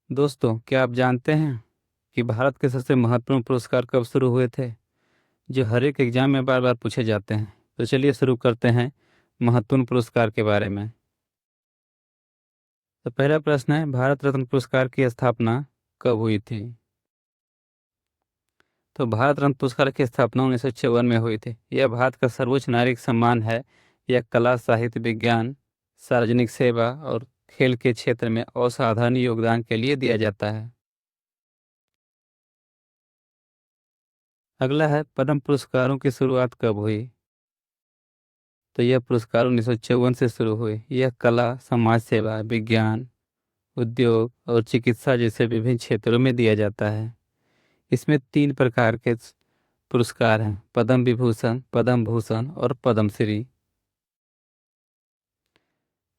दोस्तों, क्या आप जानते हैं कि भारत के सबसे महत्वपूर्ण पुरस्कार कब शुरू हुए थे, जो हर एक एग्जाम में बार बार पूछे जाते हैं। तो चलिए शुरू करते हैं महत्वपूर्ण पुरस्कार के बारे में। तो पहला प्रश्न है, भारत रत्न पुरस्कार की स्थापना कब हुई थी। तो भारत रत्न पुरस्कार की स्थापना 1954 में हुई थी। यह भारत का सर्वोच्च नागरिक सम्मान है। यह कला, साहित्य, विज्ञान, सार्वजनिक सेवा और खेल के क्षेत्र में असाधारण योगदान के लिए दिया जाता है। अगला है, पद्म पुरस्कारों की शुरुआत कब हुई। तो यह पुरस्कार 1954 से शुरू हुए। यह कला, समाज सेवा, विज्ञान, उद्योग और चिकित्सा जैसे विभिन्न क्षेत्रों में दिया जाता है। इसमें तीन प्रकार के पुरस्कार हैं: पद्म विभूषण, पद्म भूषण और पद्मश्री।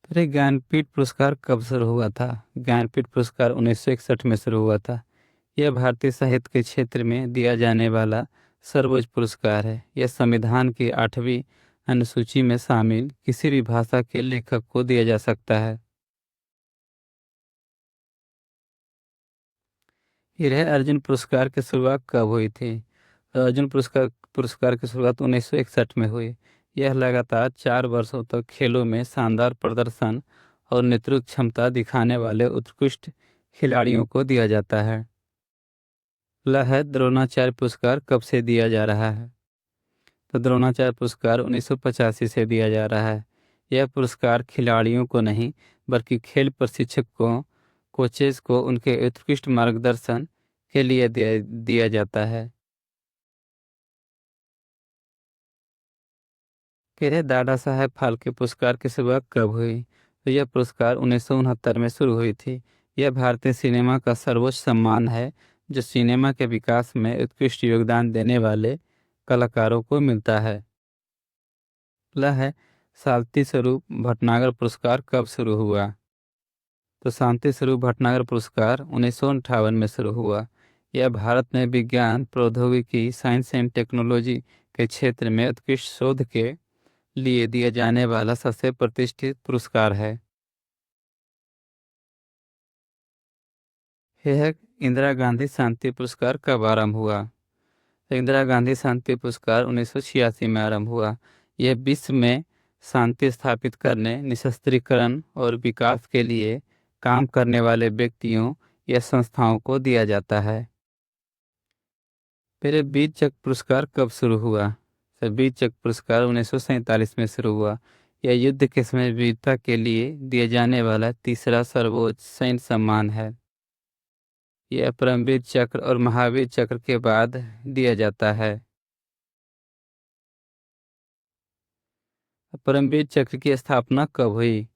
फिर ये ज्ञानपीठ पुरस्कार कब शुरू हुआ था। ज्ञानपीठ पुरस्कार 1961 में शुरू हुआ था। यह भारतीय साहित्य के क्षेत्र में दिया जाने वाला सर्वोच्च पुरस्कार है। यह संविधान की 8वीं अनुसूची में शामिल किसी भी भाषा के लेखक को दिया जा सकता है। फिर है, अर्जुन पुरस्कार की शुरुआत कब हुई थी। तो अर्जुन पुरस्कार पुरस्कार की शुरुआत 1961 में हुई। यह लगातार 4 वर्षों तक खेलों में शानदार प्रदर्शन और नेतृत्व क्षमता दिखाने वाले उत्कृष्ट खिलाड़ियों को दिया जाता है। अगला है, द्रोणाचार्य पुरस्कार कब से दिया जा रहा है। तो द्रोणाचार्य पुरस्कार 1985 से दिया जा रहा है। यह पुरस्कार खिलाड़ियों को नहीं, बल्कि खेल प्रशिक्षकों, कोचेस को उनके उत्कृष्ट मार्गदर्शन के लिए दिया जाता है। फिर है, दादा साहेब फाल्के पुरस्कार की शुरुआत कब हुई। तो यह पुरस्कार 1969 में शुरू हुई थी। यह भारतीय सिनेमा का सर्वोच्च सम्मान है, जो सिनेमा के विकास में उत्कृष्ट योगदान देने वाले कलाकारों को मिलता है। अगला है, शांति स्वरूप भटनागर पुरस्कार कब शुरू हुआ। तो शांति स्वरूप भटनागर पुरस्कार 1958 में शुरू हुआ। यह भारत में विज्ञान, प्रौद्योगिकी, साइंस एंड टेक्नोलॉजी के क्षेत्र में उत्कृष्ट शोध के लिए दिया जाने वाला सबसे प्रतिष्ठित पुरस्कार है। यह है, इंदिरा गांधी शांति पुरस्कार कब आरंभ हुआ। तो इंदिरा गांधी शांति पुरस्कार 1986 में आरंभ हुआ। यह विश्व में शांति स्थापित करने, निशस्त्रीकरण और विकास के लिए काम करने वाले व्यक्तियों या संस्थाओं को दिया जाता है। फिर वीर चक्र पुरस्कार कब शुरू हुआ। तो वीर चक्र पुरस्कार 1947 में शुरू हुआ। यह युद्ध के समय वीरता के लिए दिए जाने वाला तीसरा सर्वोच्च सैन्य सम्मान है। यह परमवीर चक्र और महावीर चक्र के बाद दिया जाता है। परमवीर चक्र की स्थापना कब हुई।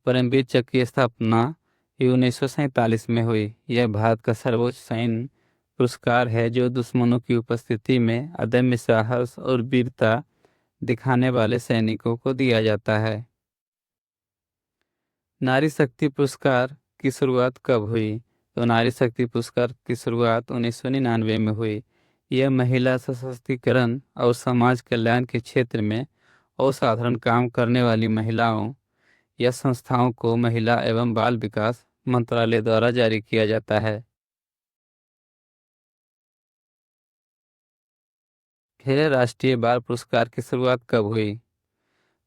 परमवीर चक्र की स्थापना 1947 में हुई। यह भारत का सर्वोच्च सैन्य पुरस्कार है, जो दुश्मनों की उपस्थिति में अदम्य साहस और वीरता दिखाने वाले सैनिकों को दिया जाता है। नारी शक्ति पुरस्कार की शुरुआत कब हुई। तो नारी शक्ति पुरस्कार की शुरुआत 1999 में हुई। यह महिला सशक्तिकरण और समाज कल्याण के क्षेत्र में असाधारण काम करने वाली महिलाओं या संस्थाओं को महिला एवं बाल विकास मंत्रालय द्वारा जारी किया जाता है। फिर राष्ट्रीय बाल पुरस्कार की शुरुआत कब हुई।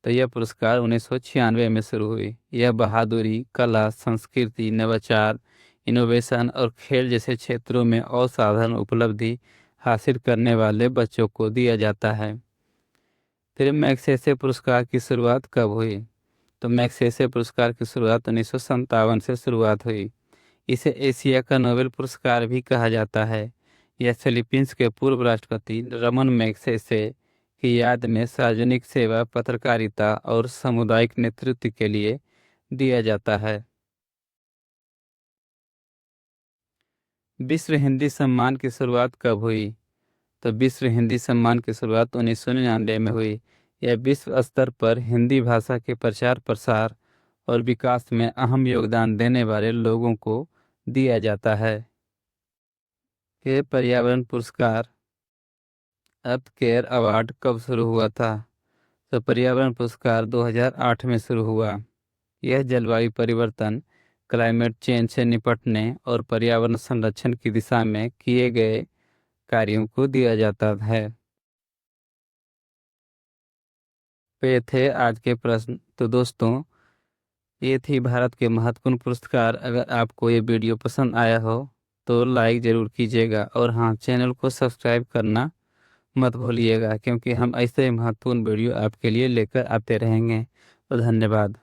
तो यह पुरस्कार 1996 में शुरू हुई। यह बहादुरी, कला, संस्कृति, नवाचार, इनोवेशन और खेल जैसे क्षेत्रों में असाधारण उपलब्धि हासिल करने वाले बच्चों को दिया जाता है। फिर मैग्सेसे पुरस्कार की शुरुआत कब हुई। तो मैग्सेसे पुरस्कार की शुरुआत 1957 से शुरुआत हुई। इसे एशिया का नोबेल पुरस्कार भी कहा जाता है। यह फिलीपींस के पूर्व राष्ट्रपति रमन मैग्सेसे की याद में सार्वजनिक सेवा, पत्रकारिता और सामुदायिक नेतृत्व के लिए दिया जाता है। विश्व हिंदी सम्मान की शुरुआत कब हुई। तो विश्व हिंदी सम्मान की शुरुआत 1999 में हुई। यह विश्व स्तर पर हिंदी भाषा के प्रचार प्रसार और विकास में अहम योगदान देने वाले लोगों को दिया जाता है। ये पर्यावरण पुरस्कार अर्थ केयर अवार्ड कब शुरू हुआ था। तो पर्यावरण पुरस्कार 2008 में शुरू हुआ। यह जलवायु परिवर्तन, क्लाइमेट चेंज से निपटने और पर्यावरण संरक्षण की दिशा में किए गए कार्यों को दिया जाता है। तो ये थे आज के प्रश्न। तो दोस्तों, ये थी भारत के महत्वपूर्ण पुरस्कार। अगर आपको ये वीडियो पसंद आया हो तो लाइक ज़रूर कीजिएगा, और हाँ, चैनल को सब्सक्राइब करना मत भूलिएगा, क्योंकि हम ऐसे ही महत्वपूर्ण वीडियो आपके लिए लेकर आते रहेंगे। तो धन्यवाद।